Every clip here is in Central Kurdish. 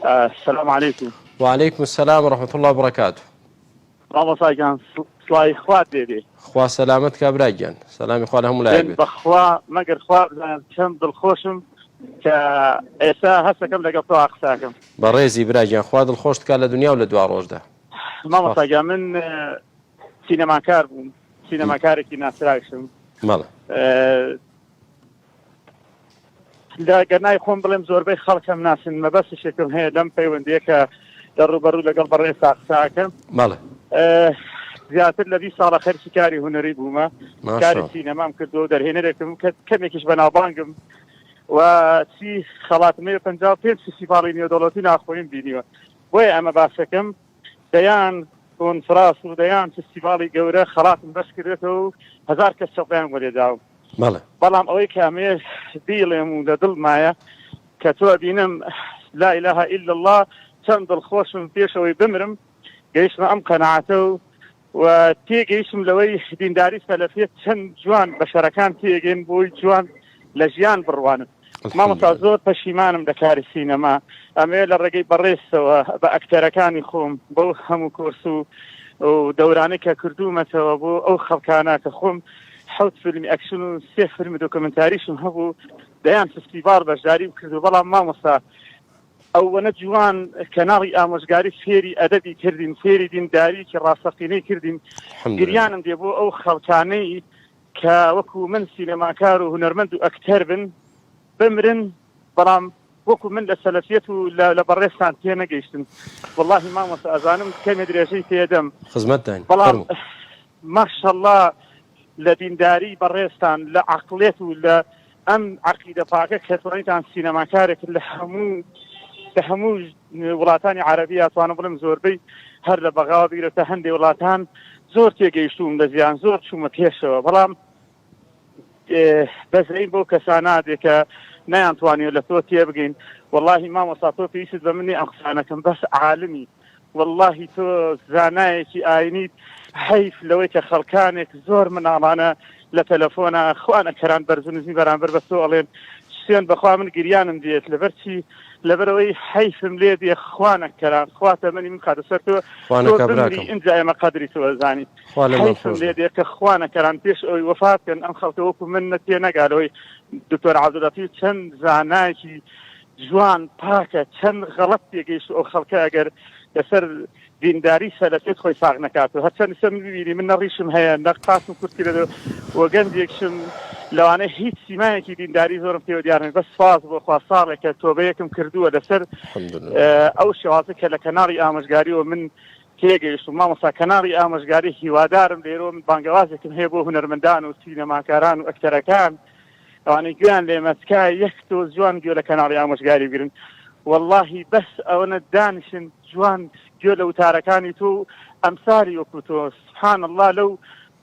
السلام عليكم. وعليكم السلام ورحمة الله وبركاته. مامۆستا گیان سڵای خوا دێدێ. خوا سەلامەت کا براگیان. سەلامی خوا لە هەموو لایەک بێت. بەخوا مەگەر خوا بزانم چەند دڵخۆشم کە ئێستا هەستەکەم لەگەڵ تۆ قساکەم. بەڕێزی براگیان خوا دڵخۆشت کا لە دنیا و لە دوا ڕۆژدا. مامۆستا گیان من سینەماکار بووم، سینەماکارێکی ناسراویشم. مەڵێ. لە گەرنای خۆم بڵێم زۆربەی خەڵکەم ناسن، مەبەستێکم هەیە لەم پەیوەندیە کە دەڕوبەڕوو لەگەڵ بەڕێستا قساکەم. مەڵێ. زیاتر لە 20 ساڵە خەرچی کاری هونەری بوومە، کاری سینەمام کردو و دەرهێنەرێکم کەمێکیش بەناوبانگم و چی خەڵاتمەیە 55 فستیڤاڵی نێودەوڵەتی ناخۆییم بینیوە. بۆیە ئەمە باسەکەم دەیان کۆنفراس و دەیان فستیڤاڵی گەورە خەڵاتم بەش کردێتەوە و 1000 کەس چەڵیان وەرێداوم. بەڵام ئەوەی کامێ بیڵێم و لە دڵمایە کە تۆ بینم لا إله إلا الله چەند دڵخۆشم پێشەوەی بمرم گەیشتمە ئەم قەناعەتە و تێگەیشتم لەوەی دینداری سەلەفیە چەند جوان بەشەرەکان تێگەین بۆی جوان لە ژیان بڕوانم. مامۆستا زۆر پەشیمانم لە کاری سینەما، ئەمێ لە ڕێگەی بەڕێستەوە بە ئەکتەرەکانی خۆم بۆ هەموو کۆرس و دەورانەی کە کردومەتەوە بۆ ئەو خەڵکانە کە خۆم 7 فیلمی ئەکشن و 3 فیلمی دۆکومنتاریشم هەبوو دەیان فستیڤاڵ بەشداری کردو. بەڵام مامۆستا ئەوەنە جوان کەناڵی ئامۆژگاری فێری ئەدەبی کردین، فێری دینداری کە ڕاستەقینەی کردین. گریانم دێ بۆ ئەو خەڵکانەی کە وەکو من سینەماکار و هونەرمەند و ئەکتەر بن بمرن بەڵام وەکو من لە سەلەفیەت و لە بەڕێستان تێ نەگەیشتن. وەڵڵاهی مامۆستا ئەزانم کەمێ درێژەی تێدەم، بەڵام ماشەڵڵا لە دینداری بەڕێستان لە عەقڵێت و لە ئەم عەقیدە پاکە کە توانیتان سینەماکارێک لە هەموو وڵاتانی عەرەبی ئەتوانم بڵێم زۆربەی هەر لە بەغاوە بیرەتە هەندێک وڵاتان زۆر تێگەیشتوم لە ژیان، زۆر چوومە پێشەوە. بەڵام بەزەی بۆ کەسانە دێ کە نەیانتوانێت لە تۆ تێبگەین. وەڵڵاهی مامۆستا تۆ پێویست بە منی ئەم قسانەکەم بەس عالمی، وەڵڵاهی تۆ زانایەکی ئاینیت. حەیف لەوەی کە خەڵکانێک زۆر مناڵانە لە تەلەفۆنە خوانە کەران بەرزنزی بەرامبەر بە تۆ ئەڵێن شتێن بەخوا من گریانم دێت لەبەرچی لەبەرەوەی حەیفم لێ دێ خوانە کەران خواتە منی من خاتە سەر تۆ بمری ئینجا ئێمە قەدری تۆ زانیت. حەیفم لێ دێ کە خوانە کەران پێش ئەوی وەفاتکەن ئەم خەڵکە وەکو من نەتێ نەگالەوەی دکتۆر عەبدولەتیف چەند زانایکی جوان پاکە چەند غەڵەت تێگەیشت ئەو خەڵکە ئەگەر لەسەر دینداری سەلەفیت خۆی فاق نەکاتەوە. هەرچەند ئێستا من ببینی من نەڕیشم هەیە نەقاسم کورتکردەوە وەگەندێکشم لەوانە هیچ سیمایەکی دینداری زۆرم پێوە دیارن بەس سواز بۆ خوا ساڵێکە تۆبەیەکم کردووە لەسەر ئەو شێوازە کە لە کەناڵی ئامۆژگاریەوە من تێگەیشتم. مامۆستا کەناڵی ئامۆژگاری هیوادارم لێرەوە من بانگەوازێکم هەیە بۆ هونەرمەندان و سینەماکاران و ئەکتەرەکان ئەوانەی گویان لێمە تکای یەک تۆ جوان گوێ لە کەناڵی ئامۆژگاری بگرن. وەڵڵاهی بەس ئەوەنە دانیشن جوان گوێ لە وتارەکانی تۆ ئەمساری وەکو تۆ سبحان الله لەو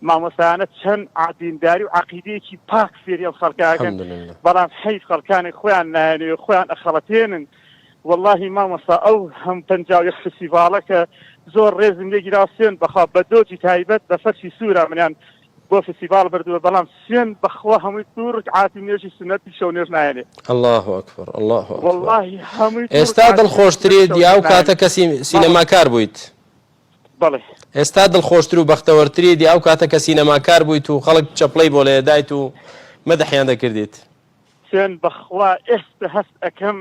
مامۆستایانە چەند دینداری و عەقیدەیەکی پاک فێری ئەو خەڵکاکەن، بەڵام حەیف خەڵکانێک خۆیان نایەنێ خۆیان ئەخەڵەتێنن. وەڵڵاهی مامۆستا ئەو هەم 51 فستیڤاڵە کە زۆر ڕێزم لێ گیراوسێن بەخوا بە دۆجی تایبەت بە فەرشی سوورە منیان بۆ فستیڤاڵ بردووە، بەڵام سوێن بەخوا هەمووی دوو ڕکعاتی نوێژی سنەتی شەو نوێژ نایەنێ. الله ئەکبەر الله ئەکبەر. وەڵڵاهی هەمووی ئێستا دڵخۆشترێت یاو کاتە کە سینەماکار بوویت؟ بەڵێ. ئێستا دڵخۆشتر و بەختەوەرترێت یاو کاتە کە سینەماکار بوویت و خەڵک چەپڵەی بۆ لێدایت و مەدەحیان دەکردیت؟ سوێن بەخوا ئێستا هەست ئەەکەم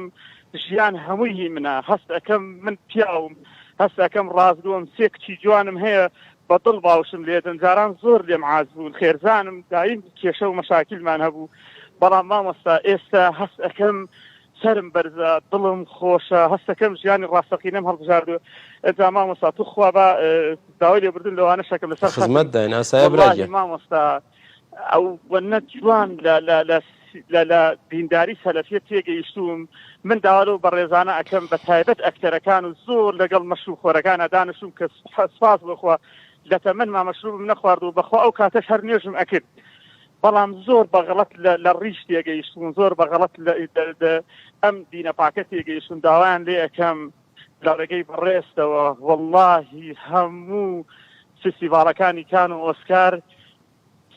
ژیان هەمووی منە، هەست ئەەکەم من پیاوم، هەست ئەەکەم ڕازدووم سێ کچی جوانم هەیە بەدڵ باوشم لێدن جاران زۆر لێم عاز بوون خێرزانم دایم کێشە و مەشاکیلمان هەبوو. بەڵام مامۆستا ئێستا هەست ئەەکەم سرم بەرزە دڵم خۆشە هەست ئەەکەم ژیانی ڕاستەقینەم هەڵبژاردووە. ئەجا مامۆستا تو خوا بە داوای لێبوردن لەوانە شەکەم لەسەر خزمەت داین ئاسایە براگە. مامۆستا ئەو وەنە جوان لە دینداری سەلەفیە تێگەیشتوم. من داوالەوە بەڕێزانە ئەەکەم بە تایبەت ئەکتەرەکان و زۆر لەگەڵ مەشروبخۆرەکانە دانیشتوم کە سپاس بخوا لە تەمەن مامەشروبم نەخواردوو بەخوا ئەو کاتەش هەر نوێژم ئەکرد. بەڵام زۆر بەغەڵەت لە ڕیش تێگەیشتون، زۆر بەغەڵەت ئەم دینە پاکە تێگەیشتون. داوایان لێ ئەەکەم لە ڕێگەی بەڕێستەوە وەڵڵاهی هەموو فستیڤاڵەکانی کان و ئۆسکار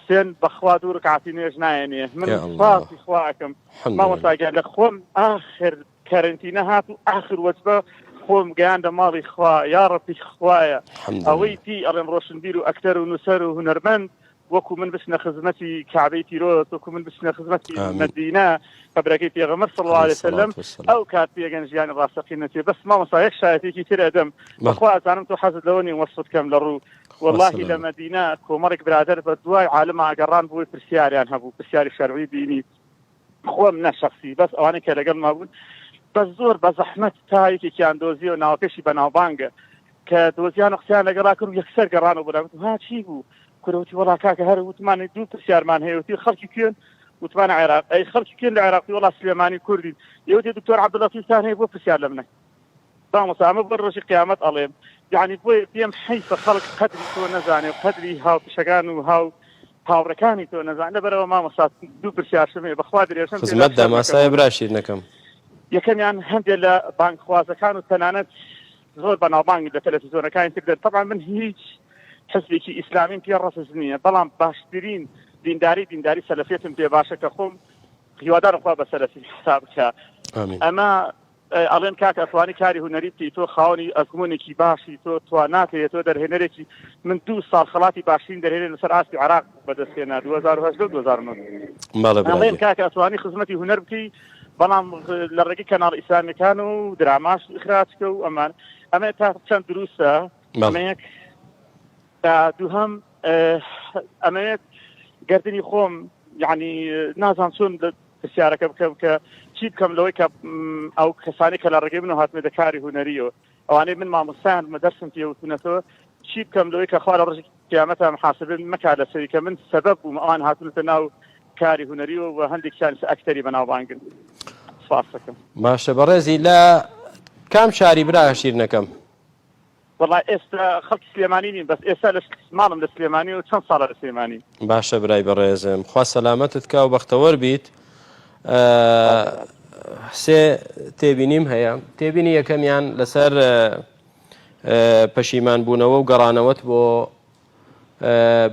سێن بەخوا دوو ڕکعاتی نوێژ نایەنێ. من سپاسی خوا ئەەکەم مامۆستاگیان لە خۆم ئاخر کارنتینە هات و ئاخر وەجبە خۆم گەیاندە ماڵی خوا یا ڕەبی خوایە ئەوەی تی ئەڵێن ڕۆشنبیر و ئەکتەر و نووسەر و هونەرمەند وەکو من بچنە خزمەتی کعبەی پیرۆز وەکو من بچنە خزمەتی مەدینە قەبرەکەی پێغەمبەر صلی الله علیه وسلم ئەو کات پێگەن ژیانی ڕاستەقینەتی بەس مامۆستا یەک شایەتێکی تر ئەدەم بەخوا ئەزانم تۆ حەزت لەوە نی وەسفت کەم لە ڕوو واللهی لە مەدینە کۆمەڵێک برادەر بە دوای عالم ئاگەڕان بووی پرسیاریان هەبوو پرسیاری شەرعی دینی خۆم نە شەخسی بەس ئەوانەی کە لەگەڵ ما بوون بە زۆر بە زەحمەت تا یەکێکیان دۆزی و ناوەکەشی بەناوبانگە کە دۆزیان قسەیان لەگەڵا کرد و یەکسەر گەڕانەوە بۆ ها چی بوو کوروتی وڵا کاکە هەر وتمانی دوو پرسیارمان هەیە وتی خەڵکی کوێن وتمانە عێراق ئەی خەڵکی کوێن لە عێراقی وڵا سلێمانی کوردین یەوتی دکتۆر عەبدوڵەتیفتان هەیە بۆ پرسیار لە منە بامۆستا ئەمە بۆ ڕۆژی قیامەت ئەڵێم یعنی بۆی پێم حیفە خەڵک قەدری تۆ نەزانێ و قەدری هاوپشەکان و هاوڕەکانی تۆ نەزانێ لەبەرەوە مامۆستا دوو پرسیارشمێ بەخوا درێژم خزمەتدا ماسایە براشیر نەکەم یەکەمیان هەندێک لە بانکخوازەکان و تەنانەت زۆر بەناوبانگ لە تەلەڤیزۆنەکانی تر دەن طبعا من هیچ حزبێکی ئیسلامیم پێ ڕەسز نییە بەڵام باشترین دینداری سەلەفیەتم پێ باشە کە خۆم هیوادارم خوا بە سەلەفی حساب بکە ئەمە ئەڵێن کاکە ئەتوانی کاری هونەری بکەی تۆ خاوەنی ئەزمونێکی باشی تۆ تواناکەیە تۆ دەرهێنەرێکی من 2 ساڵ خەڵاتی باشترین دەرهێنێ لەسەر ئاستی عێراق بەدەستهێنا 2008 2009 ئەڵێن کاکە ئەتوانی خزمەتی هونەر بکەی بەڵام لە ڕێگەی کەناڵ ئیسلامیەکان و دراماش ئیخراجکە و ئەمان ئەمە تا چەند دروستە ئەمەیەک دووهەم ئەمەیەک گەردنی خۆم یعنی نازان چۆن پرسیارەکە بکەم کە چی بکەم لەوەی کە ئەو کەسانی کە لە ڕێگەی من هاتمێ دەکاری هونەریەوە ئەوانەی من مامۆستایان مەدەرسم پێوتونەتەوە چی بکەم لەوەی کە خوا لە ڕۆژی قیامەتە محاسبە مەکا لەسەری کە من سەبەب بووم ئەوان هاتونەتە ناو کاری هونەریەوە و هەندێکیان ئەکتەری بەناوبانگن سپاس دەکەم باشە بەڕێزی لە کام شاری برا شیر نەکەم والله ئێستا خەڵکی سلێمانی نین بەس ئێستا لە ماڵم لە سلێمانی و چەند ساڵە لە سلێمانی باشە برای بەڕێزم خوا سەلامەتت کا و بەختەوەر بیت سێ تێبینیم هەیە تێبینی یەکەمیان لەسەر پەشیمان بوونەوە و گەڕانەوەت بۆ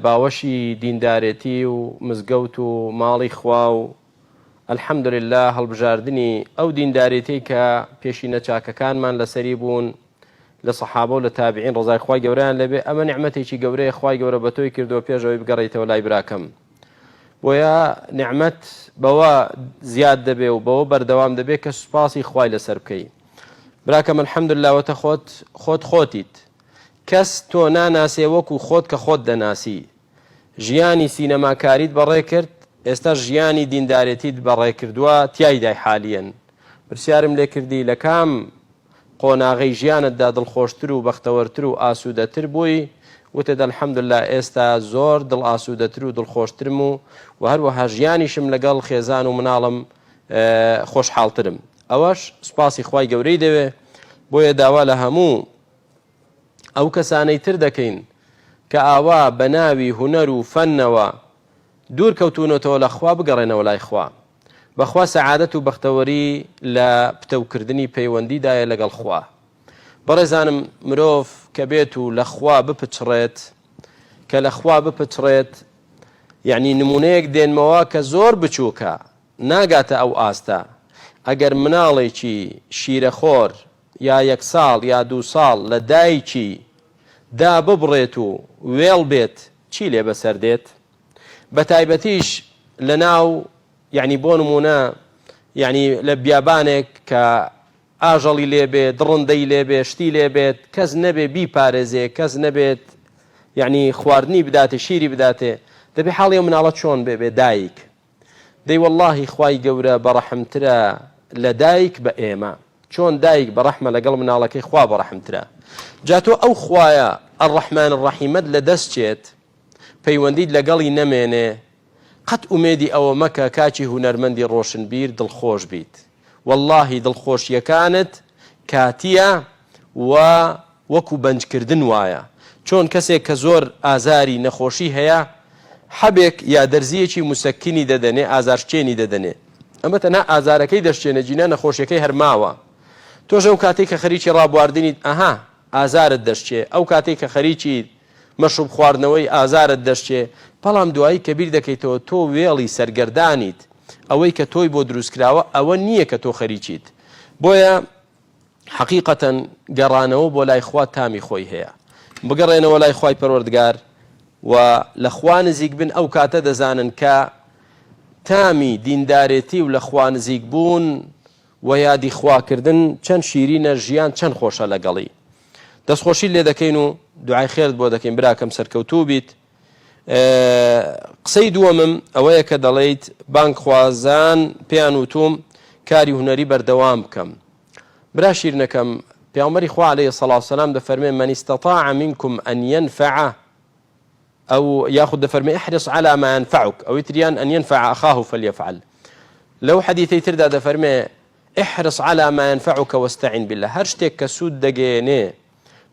باوەشی دیندارێتی و مزگەوت و ماڵی خوا و الحەمدولله هەڵبژاردننی ئەو دیندارێتی کە پێشینە چاکەکانمان لەسەری بوون لە سەحابە و لە تابعین ڕزای خوای گەورەیان لەبێ ئەمە نیعمەتێکی گەورەیە خوای گەورە بە تۆی کردووە پێشەوەی بگەڕێیتەوە لای براکەم بۆیە نیعمەت بەوە زیاد دەبێ و بەوە بەردەوام دەبێت کە سوپاسی خوای لەسەر بکەی براکەم الحەمدولله وەتە خۆتیت کەس تۆ ناناسێ وەکو خۆت کە خۆت دەناسی ژیانی سینەماکاریت بەڕێ کرد ئێستا ژیانی دیندارێتیت بەڕێ کردووە تیایدای حالیەن پرسیارم لێ کردی لە کام قۆناغی ژیانتدا دڵخۆشتر و بەختەوەرتر و ئاسوودەتر بووی وتێدا الحەمدولله ئێستا زۆر دڵ ئاسوودەتر و دڵخۆشترم و هەروەها ژیانیشم لەگەڵ خێزان و مناڵم خۆشحاڵترم ئەوەش سوپاسی خوای گەورەی دەوێ بۆیە داوا لە هەموو ئەو کەسانەی تر دەکەین کە ئاوا بە ناوی هونەر و فەنەوە دوور کەوتونەتەوە لە خوا بگەڕێنەوە لای خوا بەخوا سەعادەت و بەختەوەری لە پتەوکردنی پەیوەندیدایە لەگەڵ خوا بەڕێزانم مرۆڤ کە بێت و لە خوا بپچڕێت کە لە خوا بپچڕێت یعنی نمونەیەک دێنمەوە کە زۆر بچووکە ناگاتە ئەو ئاستە ئەگەر مناڵێکی شیرەخۆر یا 1 ساڵ یا 2 ساڵ لە دایکی دا ببڕێت و وێڵ بێت چی لێ بەسەر دێت بە تایبەتیش لە ناو یعنی بۆ نمونە یعنی لە بیابانێک کە ئاژەڵی لێبێت دڕندەی لێبێ شتی لێبێت کەس نەبێ بیپارێزێ کەس نەبێت یعنی خواردنی بداتێ شیری بداتێ دەبێ حاڵی مناڵە چۆن بێ دایک دەی وەڵڵاهی خوای گەورە بەڕەحمترە لە دایک بە ئێمە چۆن دایک بەڕەحمە لەگەڵ مناڵەکەی خوا بەڕەحمترە جا تۆ ئەو خوایە ئەڕەحمان ڕەحیمەت لە دەستچێت پەیوەندیت لەگەڵی نەمێنێ قەت ئومێدی ئەوە مەکە کاچی هونەرمەندی ڕۆشنبیر دڵخۆش بیت واللهی دڵخۆشیەکانت کاتیە و وەکو بەنجکردن وایە چۆن کەسێک کە زۆر ئازاری نەخۆشی هەیە حەبێک یا دەرزیەکی موسەکینی دەدەنێ ئازارشتێنی دەدەنێ ئەمە تەنها ئازارەکەی دەشتێنە جینە نەخۆشیەکەی هەرماوە تۆش ئەو کاتێک کە خەریکی ڕابواردنی ئەها ئازارت دەشتێ ئەو کاتێک کە خەریکی مەشروب خواردنەوەی ئازارت دەشتێ بەڵام دوایی کە بیر دەکەیتەوە تۆ وێڵی سەرگەردانیت ئەوەی کە تۆی بۆ دروستکراوە ئەوە نییە کە تۆ خەریکیت بۆیە حقیقەتەن گەڕانەوە بۆ لای خوا تامی خۆی هەیە. بگەڕێنەوە لای خوای پەروەردگار و لە خوا نزیک بن. ئەو کاتە دەزانن کە تامی دیندارێتی و لە خوا نزیک بوون و یادی خواکردن چەند شیرینە، ژیان چەند خۆشە لەگەڵی. دەستخۆشی لێ دەکەین و دوعای خێرت بۆ دەکەین براکەم سەرکەوتوو بیت. قسەی دووەمم ئەوەیە کە دەڵێیت بانگ خوازان پێیان وتوم کاری هونەری بەردەوام بکەم. برا شیرنەکەم پێغەمبەری خوا عەلەیهی سەڵات وسەلام دەفەرمێ من استطاع منكم أن ينفع أو ياخذ دەفەرمێ احرص على ما ينفعك أو تريان أن ينفع أخاه فليفعل. لو حديثي تردا دەفەرمێ احرص على ما ينفعك واستعن بالله. هەر شتێک کە سوود دەگەێنێ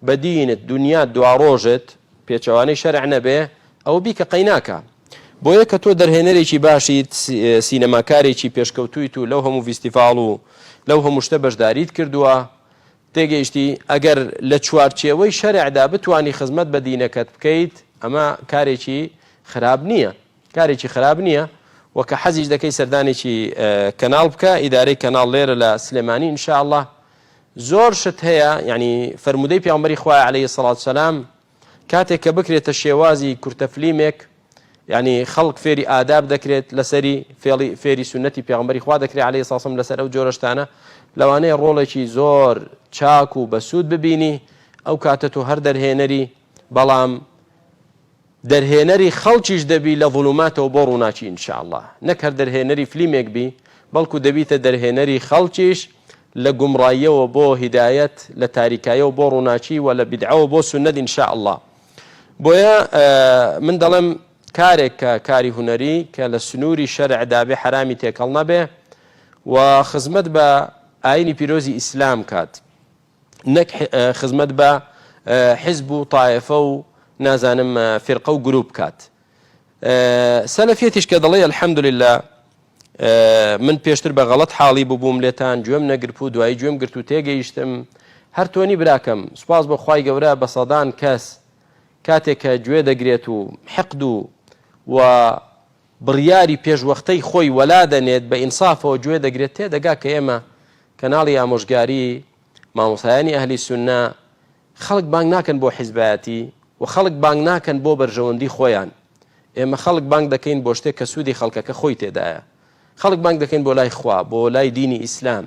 بە دینت دنیات دوا ڕۆژت پێچەوانەی شەرع نەبێ ئەو بیکە قەیناکە. بۆیە کە تۆ دەرهێنەرێکی باشیت، سینەماکارێکی پێشکەوتویت و لەو هەموو فیستیڤاڵ و لەو هەموو شتە بەشداریت کردووە، تێگەیشتی ئەگەر لە چوارچێوەی شەرعدا بتوانی خزمەت بە دینەکەت بکەیت ئەمە کارێکی خراپ نییە، کارێکی خراپ نییە. وەکە حەزیش دەکەی سەردانێکی کەناڵ بکە، ئیدارەی کەناڵ لێرە لە سلێمانی ئینشاءالله زۆر شت هەیە. یعنی فەرمودەی پێغەمبەری خوا عەلەیهی سەڵات وسەلام کاتێک کە بکرێتە شێوازی کورتەفلیمێک، یعنی خەڵک فێری ئاداب دەکرێت لەسەری فێری سونەتی پێغەمبەری خوا دەکرێت عەلەیهی سەڵات وسەلام لەسەر ئەو جۆرە شتانە، لەوانەیە ڕۆڵێکی زۆر چاک و بەسوود ببینی. ئەو کاتە تۆ هەر دەرهێنەری، بەڵام دەرهێنەری خەڵکیش دەبی لە ظولوماتەوە بۆ ڕووناچی ئینشاءالله. نەک هەر دەرهێنەری فلیمێک بی، بەڵکو دەبیتە دەرهێنەری خەڵکیش لە گومڕاییەوە بۆ هیدایەت، لە تاریکایەوە بۆ ڕووناچی و لە بیدعەوە بۆ سونەت ئینشاءالله. بۆیە من دەڵێم کارێک کە کاری هونەری کە لە سنووری شەرعدا بێ حرامی تێکەڵ نەبێ و خزمەت بە ئاینی پیرۆزی ئیسلام کات، نەک خزمەت بە حیزب و طایفە و نازانم فرقە و گروپ کات. سەلەفیەتیش کە دەڵێ الحەمدولله من پێشتر بە غەڵەت حاڵی ببووم لێتان، گوێم نەگرت و دوایی گوێم گرت و تێگەیشتم. هەر تۆنی براکەم سوپاس بە خوای گەورە بە سەدان کەس کاتێک کە گوێ دەگرێت و حقد و بڕیاری پێشوەختەی خۆی وەلا دەنێت بە ئینسافەوە گوێ دەگرێت، تێدەگا کە ئێمە کەناڵی ئامۆژگاری مامۆستایانی ئەهلی سونە خەڵک بانگ ناکەن بۆ حیزبایەتی و خەڵک بانگ ناکەن بۆ بەرژەوەندی خۆیان. ئێمە خەڵک بانگ دەکەین بۆ شتێک کە سوودی خەڵکەکە خۆی تێدایە. خەڵک بانگ دەکەین بۆ لای خوا، بۆ لای دینی ئیسلام.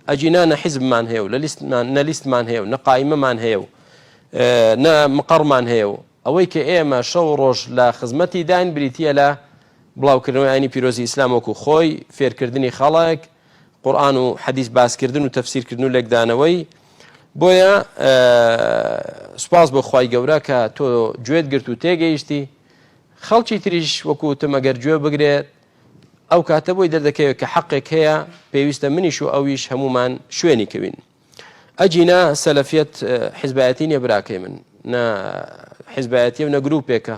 ئەجینا نە حیزبمان هەیە و نە لیستمان هەیە و نە قایمەمان هەیە و نە مقڕمان هەیە و ئەوەی کە ئێمە شەو ڕۆژ لە خزمەتی داین بریتیە لە بڵاوکردنەوەی ئاینی پیرۆزی ئیسلام وەکو خۆی، فێرکردنی خەڵک، قورئان و حەدیث باسکردن و تەفسیرکردن و لێکدانەوەی. بۆیە سوپاس بۆ خوای گەورە کە تۆ گوێت گرت و تێگەیشتی. خەڵکی تریش وەکو وتم ئەگەر گوێ بگرێت ئەو کاتە بۆی دەردەکەوێت کە حەقێک هەیە، پێویستە منیش و ئەویش هەمومان شوێنی کەوین. ئەجینا سەلەفیەت حیزبایەتی نییە براکەی من، نە حیزبایەتیە و نە گروپێکە،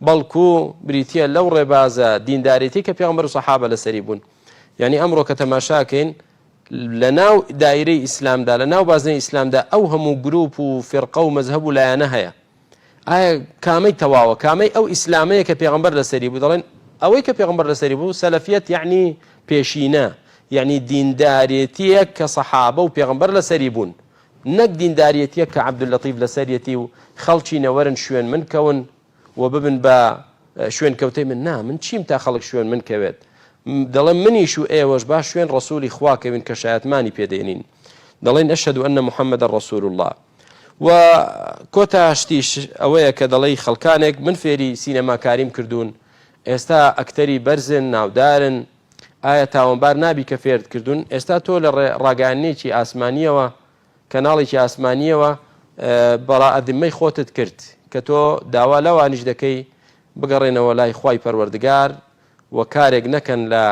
بەڵکو بریتیە لەو ڕێبازە دیندارێتی کە پێغەمبەر و سەحابە لەسەری بوون. یعنی ئەمڕۆ کە تەماشاکەین لە ناو دایرەی ئیسلامدا، لە ناو بازنەی ئیسلامدا ئەو هەموو گروپ و فرقە و مەزهەب و لایەنە هەیە. ئایا کامەی تەواوە، کامەی ئەو ئیسلامەیە کە پێغەمبەر لەسەری بوو؟ دەڵێن ئەوەی کە پێغەمبەر لەسەری بوو سەلەفیەت یعنی پێشینە، یعنی دیندارێتیەک کە سەحابە و پێغەمبەر لەسەری بوون، نەک دیندارێتیەک کە عەبدولەتیف لەسەریەتی و خەڵکی نەوەرن شوێن من کەون و ببن بە شوێن کەوتەی من. نا، من چیم تا خەڵک شوێن من کەوێت؟ دەڵێن منیش و ئێوەش با شوێن ڕەسوولی خوا کەوین کە شایەتمانی پێدێنین. دەڵێن ئەشهەدو ئەنە محەممەدە ڕەسوول الله. و کۆتا شتیش ئەوەیە کە دەڵێی خەڵکانێک من فێری سینەماکاریم کردوون، ئێستا ئەکتەری بەرزن، ناودارن، ئایا تاوانبار نابی کە فێرت کردوون؟ ئێستا تۆ لە ڕاگەیاندنێکی ئاسمانیەوە، کەناڵێکی ئاسمانیەوە بەڕائەدمەی خۆتت کرد کە تۆ داوا لەوانیش دەکەی بگەڕێنەوە لای خوای پەروەردگار و کارێک نەکەن لە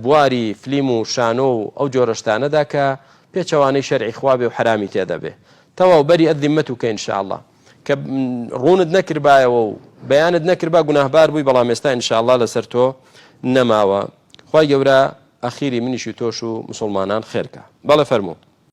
بواری فلیم و شانۆ و ئەو جۆرە شتانەدا کە پێچەوانەی شەرعی خوا بێ و حرامی تێدا بێ. تەواو بەری ئەدیمەتوکە ئینشاءالله کە ڕوونت نەکردبایەوە و بەیانت نەکردبا گوناهبار بووی، بەڵام ئێستا ئینشاءالله لەسەر تۆ نەماوە. خوای گەورە ئەخیری منیش و تۆش و مسلمانان خێرکە. بەڵێ فەرموو.